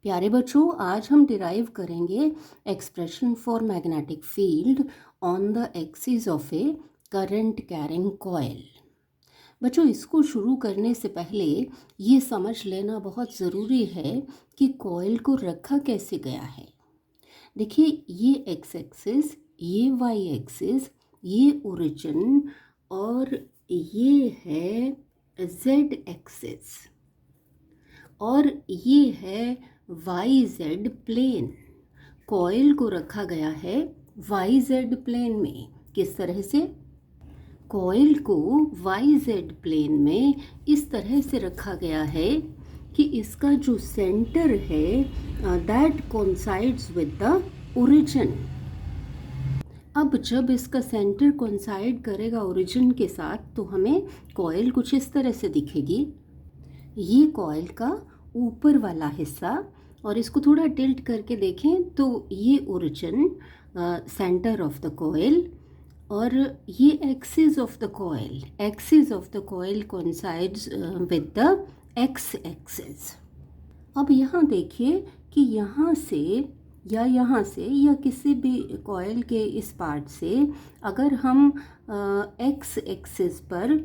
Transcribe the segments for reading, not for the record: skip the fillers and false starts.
प्यारे बच्चों, आज हम डिराइव करेंगे expression for magnetic field on the axis of A current carrying coil. बच्चों, इसको शुरू करने से पहले ये समझ लेना बहुत ज़रूरी है कि कॉइल को रखा कैसे गया है। देखिए, ये एक्स एक्सिस, ये वाई एक्सिस, ये ओरिजिन और ये है जेड एक्सिस और ये है वाई जेड प्लेन। कॉइल को रखा गया है वाई जेड प्लेन में। किस तरह से? कॉइल को वाई जेड प्लेन में इस तरह से रखा गया है कि इसका जो सेंटर है that coincides with the origin. अब जब इसका सेंटर कोइंसाइड करेगा ओरिजिन के साथ तो हमें कॉइल कुछ इस तरह से दिखेगी। ये कॉइल का ऊपर वाला हिस्सा, और इसको थोड़ा टिल्ट करके देखें तो ये origin, centre of the coil, और ये axis of the coil. Axis of the coil coincides with the x axis. अब यहाँ देखिए कि यहाँ से या किसी भी कॉइल के इस पार्ट से अगर हम एक्स एक्सिस पर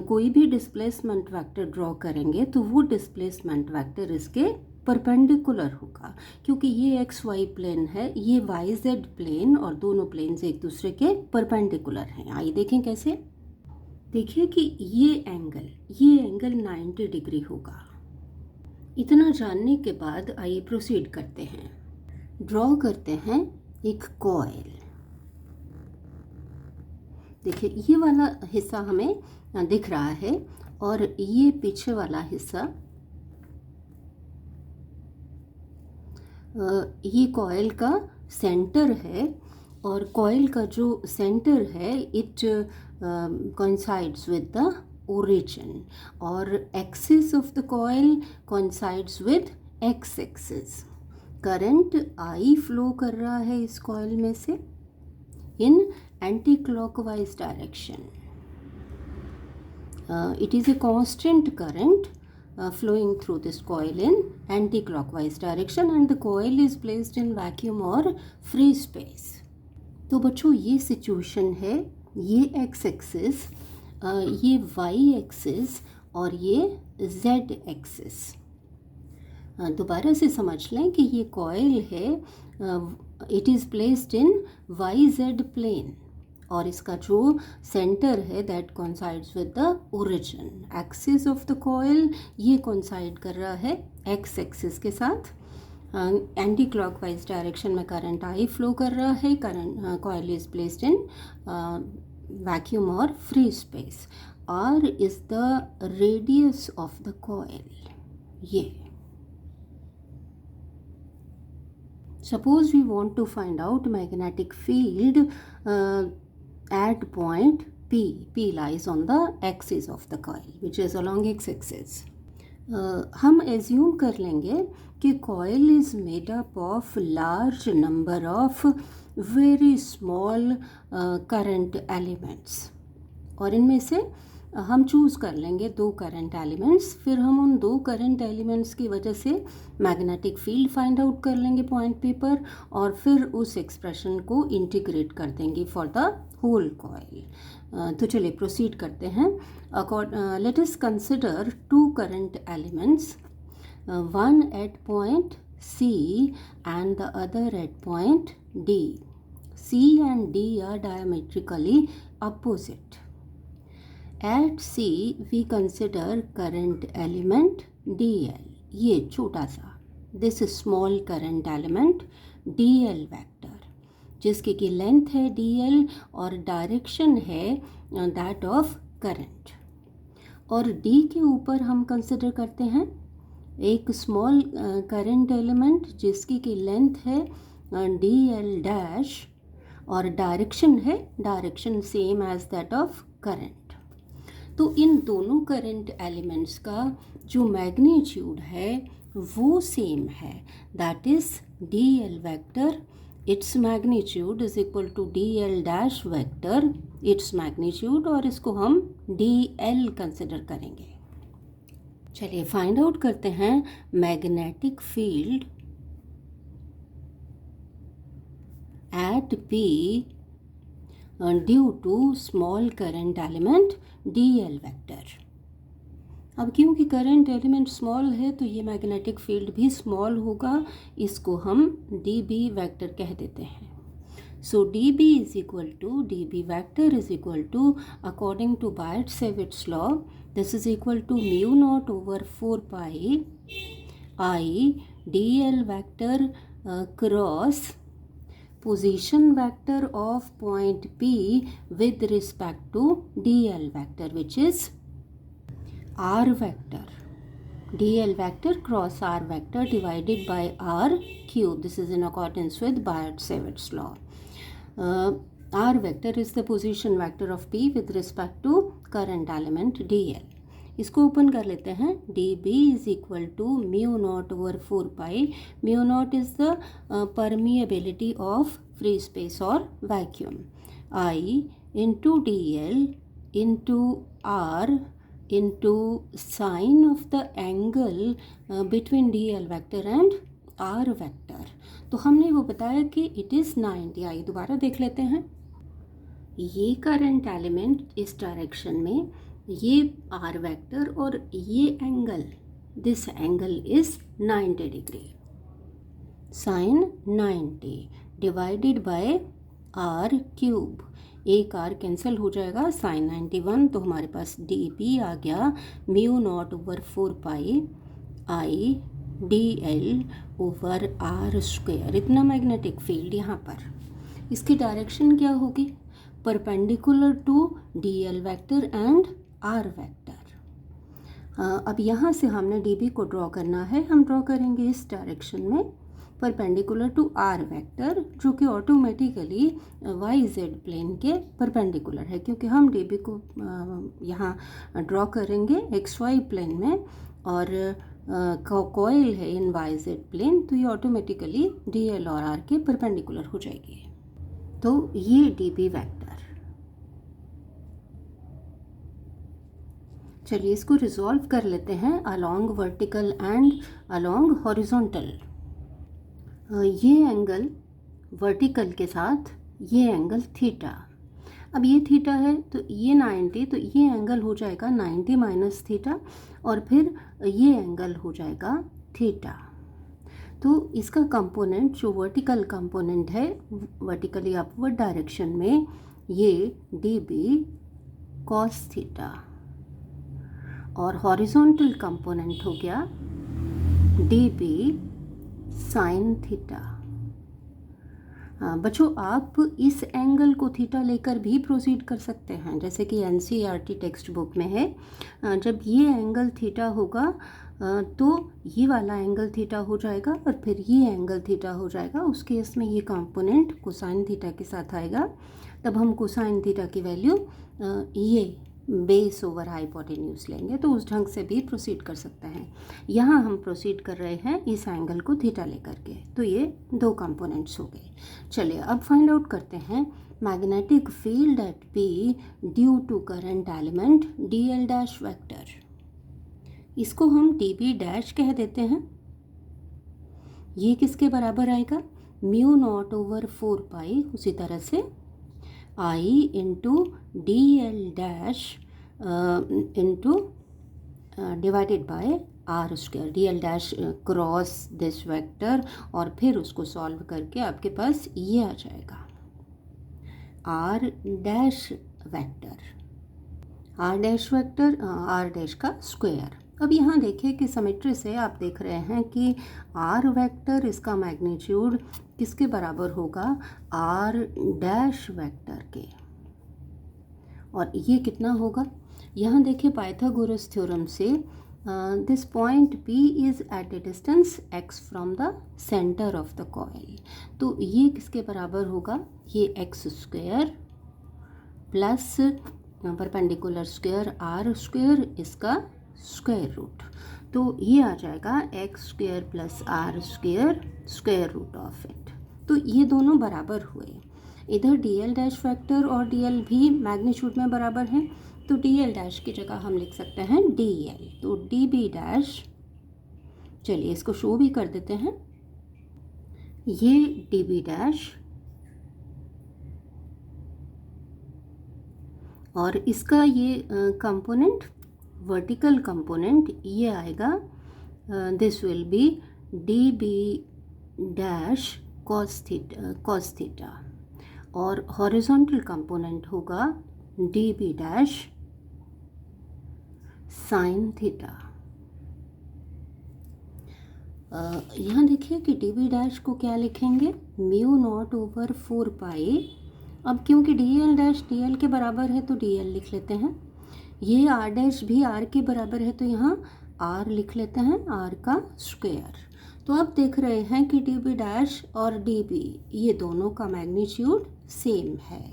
कोई भी डिस्प्लेसमेंट वेक्टर ड्रॉ करेंगे तो वो डिस्प्लेसमेंट वेक्टर इसके परपेंडिकुलर होगा, क्योंकि ये एक्स वाई प्लेन है, ये वाई जेड प्लेन, और दोनों प्लेन्स एक दूसरे के परपेंडिकुलर हैं। आइए देखें कैसे। देखिए कि ये एंगल 90 डिग्री होगा। इतना जानने के बाद आइए प्रोसीड करते हैं। ड्रॉ करते हैं एक कॉइल। देखिए, ये वाला हिस्सा हमें दिख रहा है और ये पीछे वाला हिस्सा, ये कॉइल का सेंटर है, और कॉइल का जो सेंटर है it coincides with the origin, और axis of the coil coincides with X axis. Current I flow कर रहा है इस कॉइल में से in anticlockwise direction. It is a constant current flowing through this coil in anti-clockwise direction, and the coil is placed in vacuum or free space. तो बच्चों, ये situation है, ये एक्स एक्सिस, ये वाई एक्सिस और ये Z axis. दोबारा से समझ लें कि ये कॉइल है, it is placed in Y Z plane, और इसका जो सेंटर है that coincides with the origin. Axis of the coil ये कोइंसाइड कर रहा है एक्स एक्सिस के साथ। एंटी क्लॉकवाइज डायरेक्शन में करंट आई फ्लो कर रहा है। Current coil is placed in vacuum और free space. R is the radius of the coil. ये suppose we want to find out magnetic field at point P. P lies on the axis of the coil which is along x axis. हम assume कर लेंगे कि coil is made up of large number of very small current elements, और इनमें से हम choose कर लेंगे दो करंट एलिमेंट्स। फिर हम उन दो करंट एलिमेंट्स की वजह से मैग्नेटिक फील्ड फाइंड आउट कर लेंगे पॉइंट पे पर, और फिर उस एक्सप्रेशन को इंटीग्रेट कर देंगे फॉर द होल कॉइल। तो चलिए प्रोसीड करते हैं। Let us consider two current elements, one at point C and the other at point D. C and D are diametrically opposite. At C we consider current element DL. ये छोटा सा, this small current element DL vector, जिसकी की length है DL और direction है that of current। और D के ऊपर हम कंसिडर करते हैं एक स्मॉल करंट एलिमेंट जिसकी की लेंथ है DL डैश, और direction same as that of current. तो इन दोनों करंट एलिमेंट्स का जो मैग्नीट्यूड है वो सेम है, that is DL vector, its magnitude is equal to DL dash vector, its magnitude, और इसको हम DL कंसिडर करेंगे। चलिए फाइंड आउट करते हैं magnetic field at P due to small current element dl vector. अब क्योंकि करंट एलिमेंट स्मॉल है तो ये मैग्नेटिक फील्ड भी स्मॉल होगा, इसको हम dB वेक्टर कह देते हैं। So dB is equal to dB vector is equal to, according to Biot-Savitz's law, this is equal to mu naught over 4 pi I dl vector cross position vector of point P with respect to dl vector, which is r vector. dl vector cross r vector divided by r cube. This is in accordance with Biot-Savitz's law. R vector is the position vector of P with respect to current element dl. इसको open कर लेते हैं। dB is equal to mu naught over 4 pi. Mu naught is the permeability of free space or vacuum. I into dl into r into sine of the angle between dl vector and r vector. तो हमने वो बताया कि it is 90। आइए दोबारा देख लेते हैं। ये करंट एलिमेंट इस डायरेक्शन में, ये आर वेक्टर और ये angle, this angle is 90 degree. Sine 90 divided by r cube, एक आर कैंसिल हो जाएगा, साइन 91, तो हमारे पास डी पी आ गया mu naught over 4 pi i dl over r square. इतना मैग्नेटिक फील्ड यहाँ पर। इसकी डायरेक्शन क्या होगी? Perpendicular to dl vector and r vector. अब यहाँ से हमने db को ड्रॉ करना है। हम ड्रॉ करेंगे इस डायरेक्शन में परपेंडिकुलर टू r वेक्टर, जो कि ऑटोमेटिकली yz प्लेन के परपेंडिकुलर है, क्योंकि हम db को यहाँ ड्रॉ करेंगे xy प्लेन में और कॉइल है इन yz प्लेन, तो ये ऑटोमेटिकली dl और r के परपेंडिकुलर हो जाएगी। तो ये db वेक्टर। चलिए इसको रिजॉल्व कर लेते हैं along vertical and along horizontal. ये एंगल वर्टिकल के साथ ये एंगल थीटा। अब ये थीटा है तो ये 90, तो ये एंगल हो जाएगा 90 माइनस थीटा, और फिर ये एंगल हो जाएगा थीटा। तो इसका कंपोनेंट जो वर्टिकल कंपोनेंट है, वर्टिकली अपवर्ड डायरेक्शन में, ये डी बी कॉस थीटा, और हॉरिजॉन्टल कंपोनेंट हो गया डी बी साइन थीटा। बच्चों आप इस एंगल को थीटा लेकर भी प्रोसीड कर सकते हैं, जैसे कि एनसीईआरटी टेक्स्ट बुक में है। जब ये एंगल थीटा होगा तो ये वाला एंगल थीटा हो जाएगा, और फिर ये एंगल थीटा हो जाएगा। उस केस में ये कंपोनेंट कोसाइन थीटा के साथ आएगा। तब हम कोसाइन थीटा की वैल्यू ये बेस ओवर हाइपोटेन्यूज लेंगे, तो उस ढंग से भी प्रोसीड कर सकते हैं। यहाँ हम प्रोसीड कर रहे हैं इस एंगल को थीटा लेकर के, तो ये दो कंपोनेंट्स हो गए। चलिए अब फाइंड आउट करते हैं magnetic field at p due to current element d L dash vector. इसको हम डी बी डैश कह देते हैं। ये किसके बराबर आएगा? म्यू नॉट ओवर 4 पाई, उसी तरह से I into D L dash into divided by R square. D L dash cross this vector, और फिर उसको सॉल्व करके आपके पास ये आ जाएगा r dash vector. R dash vector r dash का स्क्वायर। अब यहाँ देखिए कि सिमेट्री से आप देख रहे हैं कि आर वेक्टर, इसका मैग्नीट्यूड किसके बराबर होगा? आर डैश वेक्टर के। और ये कितना होगा? यहाँ देखिए पाइथागोरस थ्योरम से this point P is at a distance x from the centre of the coil. तो ये किसके बराबर होगा? ये x square plus perpendicular square r square, इसका स्क्वायर रूट। तो ये आ जाएगा x square plus r square square root of it. तो ये दोनों बराबर हुए। इधर डी एल डैश फैक्टर और डी एल भी मैग्नीट्यूड में बराबर हैं, तो डी एल डैश की जगह हम लिख सकते हैं डी एल, तो डी बी डैश, चलिए इसको शो भी कर देते हैं, ये डी बी डैश और इसका ये कंपोनेंट, वर्टिकल कंपोनेंट ये आएगा, this will be d b dash cos theta और हॉरिजॉन्टल कंपोनेंट होगा d b dash sine theta. यहाँ देखिए कि डी बी डैश को क्या लिखेंगे, म्यू नॉट ओवर 4 पाई। अब क्योंकि D L dash D L के बराबर है तो डी एल लिख लेते हैं, ये आर डैश भी आर के बराबर है तो यहाँ आर लिख लेते हैं, आर का स्क्वायर। तो अब देख रहे हैं कि डी बी डैश और डी बी ये दोनों का मैग्नीट्यूड सेम है,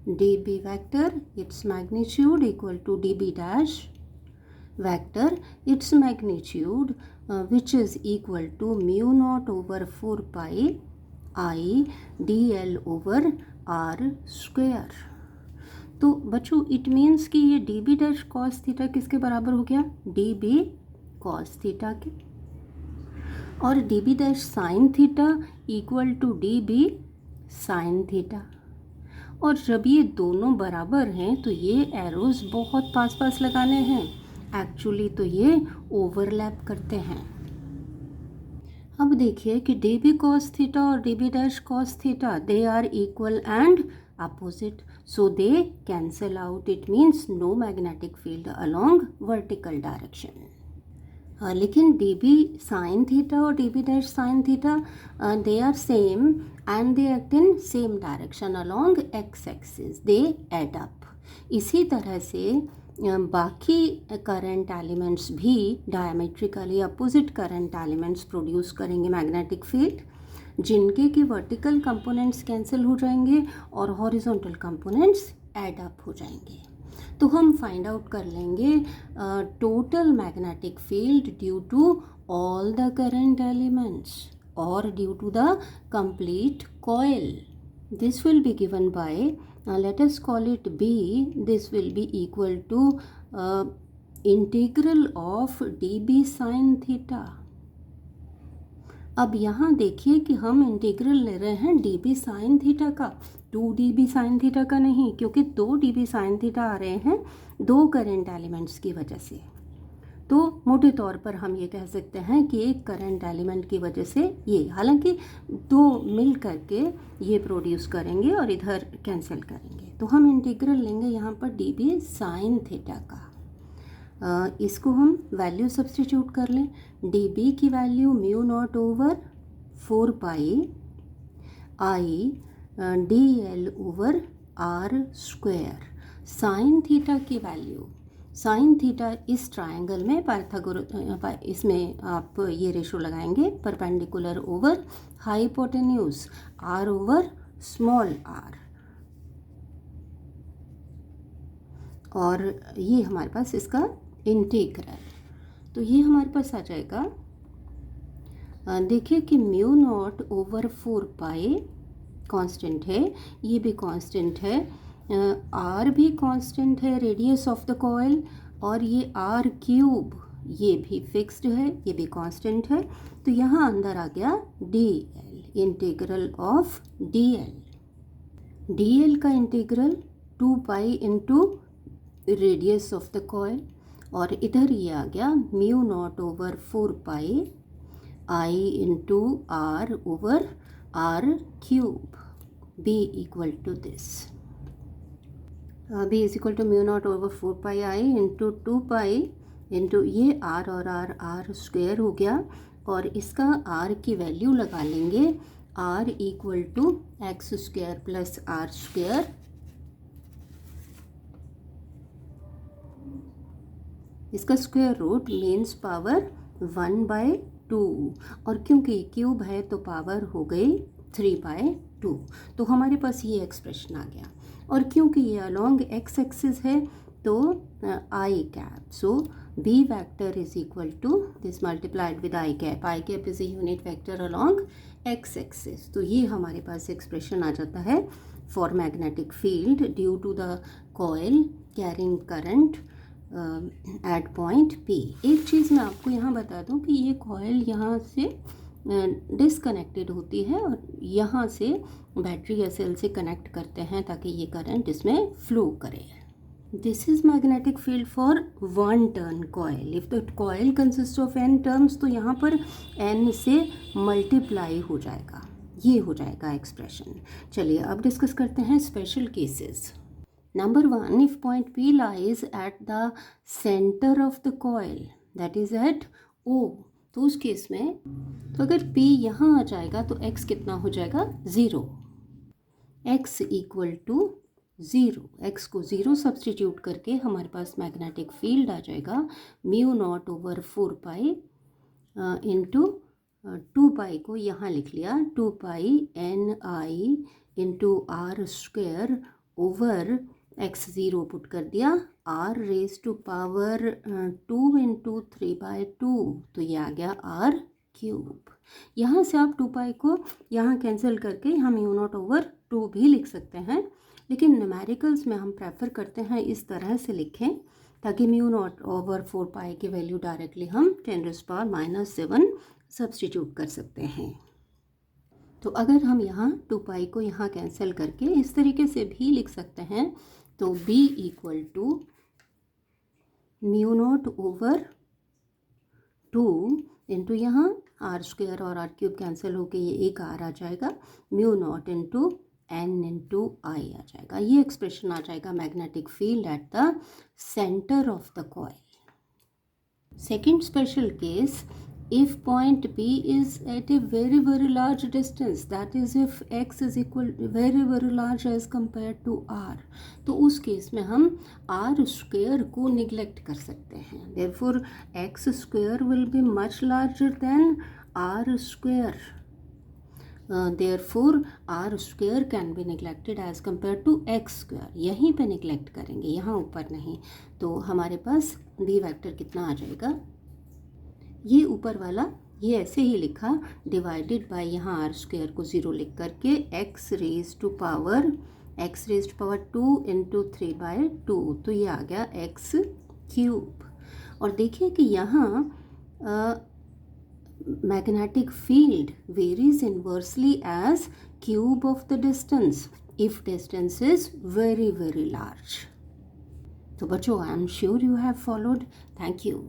d b vector its magnitude equal to d b dash vector its magnitude which is equal to mu naught over 4 pi I dl over r square। तो बच्चों it means कि ये d b dash cos theta किसके बराबर हो गया, D b cos theta के, और d b dash sine theta equal to d b sine theta. और जब ये दोनों बराबर हैं तो ये एरोज बहुत पास पास लगाने हैं, एक्चुअली तो ये ओवरलैप करते हैं। अब देखिए कि डी बी कॉस थीटा और d b dash cos theta they are equal and opposite, so they cancel out, it means no magnetic field along vertical direction. लेकिन डी बी साइन थीटा और d b dash sine theta they are same and they act in same direction along x axis, they add up. इसी तरह से बाकी current elements भी diametrically opposite current elements produce करेंगे magnetic field, जिनके कि vertical components cancel हो जाएंगे और हॉरिजॉन्टल कंपोनेंट्स ऐड अप हो जाएंगे। तो हम फाइंड आउट कर लेंगे total magnetic field due to all the current elements और due to the complete coil. This will be given by, let us call it B, this will be equal to integral of dB sin theta। अब यहाँ देखिए कि हम integral ले रहे हैं dB sin theta का, 2 dB sin थीटा का नहीं, क्योंकि 2 dB sin थीटा आ रहे हैं दो करंट एलिमेंट्स की वजह से। तो मोटे तौर पर हम ये कह सकते हैं कि एक करंट एलिमेंट की वजह से ये, हालांकि दो मिल करके ये प्रोड्यूस करेंगे और इधर कैंसिल करेंगे। तो हम इंटीग्रल लेंगे यहाँ पर डी बी साइन थीटा का, इसको हम वैल्यू सब्स्टिट्यूट कर लें, डी बी की value mu naught over 4 pi i d l over r square, sine theta की वैल्यू, साइन थीटा इस ट्रायंगल में पाइथागोरस, इसमें आप ये रेशो लगाएंगे perpendicular over hypotenuse r over small r, और ये हमारे पास इसका इंटीग्रल, तो ये हमारे पास आ जाएगा, देखिए कि म्यू नॉट ओवर 4 पाई कांस्टेंट है, ये भी कांस्टेंट है, आर भी कांस्टेंट है रेडियस ऑफ द कॉइल, और ये आर क्यूब ये भी फिक्स्ड है, ये भी कांस्टेंट है। तो यहाँ अंदर आ गया D L, integral of D L, D L का integral 2 pi into radius of the coil, और इधर ये आ गया mu naught over 4 pi I into R over R cube, B equal to this, B is equal to mu naught over 4 pi I into 2 pi into ये R और R square हो गया, और इसका आर की वैल्यू लगा लेंगे, are equal to x square plus r square, इसका स्क्वायर रूट मीन्स पावर 1/2, और क्योंकि क्यूब है तो पावर हो गई 3/2, तो हमारे पास ये एक्सप्रेशन आ गया। और क्योंकि ये अलोंग एक्स एक्सिस है तो I cap, so B vector is equal to this multiplied with I cap is a unit vector along x axis. तो ये हमारे पास एक्सप्रेशन आ जाता है for magnetic field due to the coil carrying current at point P. एक चीज़ मैं आपको यहाँ बता दूँ कि ये कॉइल यहाँ से डिसकनेक्टेड होती है और यहाँ से बैटरी या सेल से कनेक्ट करते हैं ताकि ये करंट इसमें फ्लो करे। This is magnetic field for one turn coil. If the coil consist of n turns तो यहाँ पर n से मल्टीप्लाई हो जाएगा, ये हो जाएगा एक्सप्रेशन। चलिए अब डिस्कस करते हैं special cases. Number 1, if point P lies at the centre of the coil that is at O, तो उस केस में तो अगर P यहाँ आ जाएगा तो x कितना हो जाएगा 0, x इक्वल टू 0। x को 0 सब्सटीट्यूट करके हमारे पास मैग्नेटिक फील्ड आ जाएगा mu naught over 4 pi into 2 pi को यहाँ लिख लिया 2 pi N I into R square over x 0 put कर दिया r raise to power 2 into 3/2, तो ये आ गया r क्यूब। यहाँ से आप 2 पाई को यहाँ कैंसिल करके हम म्यू नॉट ओवर 2 भी लिख सकते हैं, लेकिन न्यूमेरिकल्स में हम प्रेफर करते हैं इस तरह से लिखें ताकि म्यू नॉट ओवर 4 पाई की वैल्यू डायरेक्टली हम 10⁻⁷ सब्सटीट्यूट कर सकते हैं। तो अगर हम यहाँ 2 पाई को यहाँ कैंसिल करके इस तरीके से भी लिख सकते हैं, तो b equal to mu naught over 2 into यहाँ आर स्क्वेयर और आर क्यूब कैंसिल होके ये एक आर आ जाएगा, mu naught into n into I आ जाएगा। ये एक्सप्रेशन आ जाएगा magnetic field at the centre of the coil. Second special case, if point P is at a very very large distance, that is if x is equal very very large as compared to r, तो उस case में हम r square को neglect कर सकते हैं। therefore x square will be much larger than r square, therefore r square can be neglected as compared to x square. यहीं पे निगलेक्ट करेंगे, यहाँ ऊपर नहीं। तो हमारे पास b वेक्टर कितना आ जाएगा, ये ऊपर वाला ये ऐसे ही लिखा डिवाइडेड बाय यहाँ आर स्क्वेयर को 0 लिख करके x raise to power 2 into 3/2, तो ये आ गया x क्यूब। और देखिए कि यहाँ magnetic field varies inversely as cube of the distance if distance is very very large. तो बच्चों, I am sure you have followed. Thank you.